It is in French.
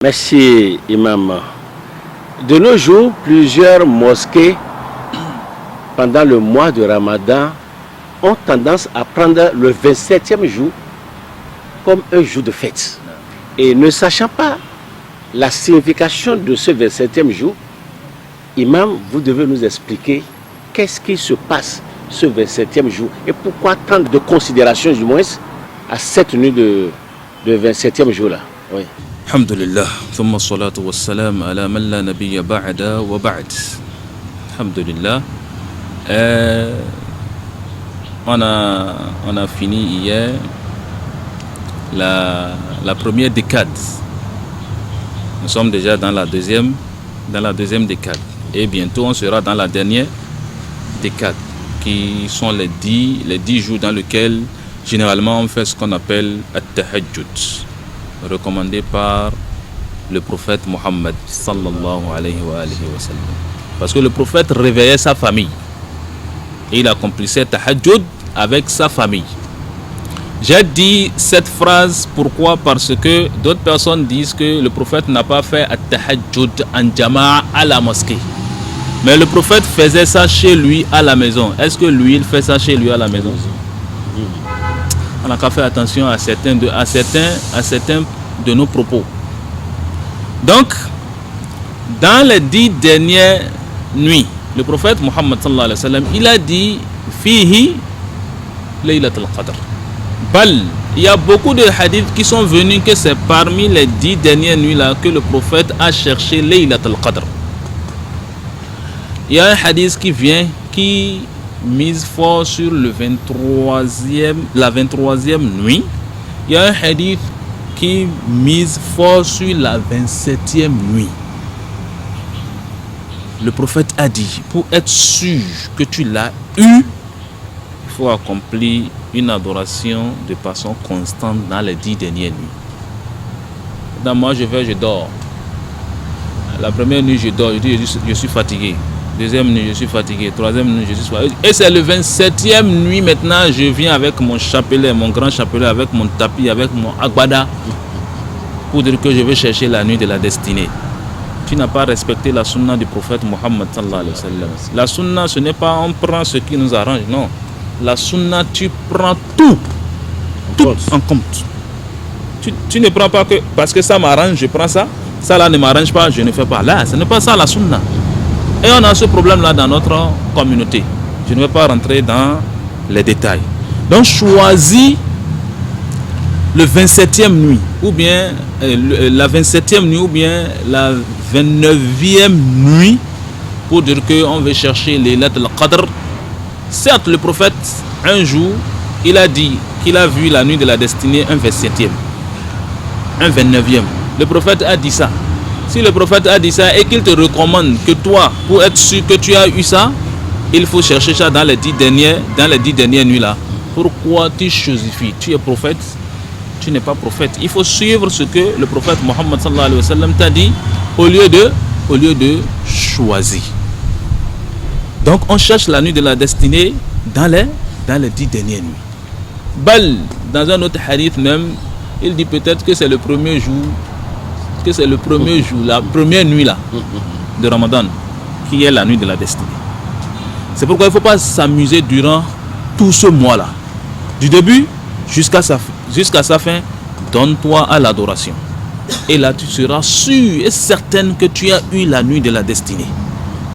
Merci, Imam. De nos jours, plusieurs mosquées, pendant le mois de Ramadan, ont tendance à prendre le 27e jour comme un jour de fête. Et ne sachant pas la signification de ce 27e jour, Imam, vous devez nous expliquer qu'est-ce qui se passe ce 27e jour et pourquoi tant de considérations, du moins, à cette nuit de 27e jour-là. Oui. Alhamdulillah, thumma salatu wassalam ala man la nabiyya ba'da wa ba'd. Alhamdulillah. On a fini hier la première décade. Nous sommes déjà dans la deuxième décade. Et bientôt on sera dans la dernière décade, qui sont les 10 jours dans lesquels généralement on fait ce qu'on appelle at-tahajjud, recommandé par le prophète Mohammed sallallahu alayhi wa sallam. Parce que le prophète réveillait sa famille et il accomplissait tahajjud avec sa famille. J'ai dit cette phrase pourquoi? Parce que d'autres personnes disent que le prophète n'a pas fait at-tahajjud en jama'a à la mosquée. Mais le prophète faisait ça chez lui à la maison. Est-ce que lui, il fait ça chez lui à la maison? On n'a qu'à faire attention à certains de nos propos. Donc, dans les 10 dernières nuits, le prophète Mohammed sallallahu alayhi wa sallam, il a dit Fihi Laylatul Qadr. Bal, il y a beaucoup de hadiths qui sont venus que c'est parmi les 10 dernières nuits là que le prophète a cherché Laylatul Qadr. Il y a un hadith qui mise fort sur la 23e nuit. Il y a un hadith qui mise fort sur la 27e nuit. Le prophète a dit, pour être sûr que tu l'as eu, il faut accomplir une adoration de façon constante dans les 10 dernières nuits. Dans moi, je dors. La première nuit, je dors, je dis, je suis fatigué. Deuxième nuit, je suis fatigué. Troisième nuit, je suis fatigué. Et c'est le 27e nuit maintenant, je viens avec mon chapelet, mon grand chapelet, avec mon tapis, avec mon agbada, pour dire que je vais chercher la nuit de la destinée. Tu n'as pas respecté la sunna du prophète Mohammed sallallahu alayhi wa sallam. La sunna, ce n'est pas on prend ce qui nous arrange, non. La sunna, tu prends tout en compte. Tu ne prends pas que parce que ça m'arrange, je prends ça. Ça là ne m'arrange pas, je ne fais pas. Là, ce n'est pas ça la sunna. Et on a ce problème-là dans notre communauté. Je ne vais pas rentrer dans les détails. Donc, choisis le 27e nuit, ou bien la 27e nuit, ou bien la 29e nuit, pour dire qu'on veut chercher les lettres de Qadr. Certes, le prophète, un jour, il a dit qu'il a vu la nuit de la destinée un 27e, un 29e. Le prophète a dit ça. Si le prophète a dit ça et qu'il te recommande que toi, pour être sûr que tu as eu ça, il faut chercher ça dans les 10 dernières nuits là. Pourquoi tu chosifies? Tu es prophète? Tu n'es pas prophète. Il faut suivre ce que le prophète Mohammed sallallahu alayhi wa sallam t'a dit au lieu de choisir. Donc on cherche la nuit de la destinée dans les 10 dernières nuits. Bal, dans un autre hadith même, il dit peut-être que c'est le premier jour, la première nuit là de Ramadan, qui est la nuit de la destinée. C'est pourquoi il ne faut pas s'amuser durant tout ce mois là. Du début jusqu'à sa fin, donne-toi à l'adoration. Et là tu seras sûr et certain que tu as eu la nuit de la destinée.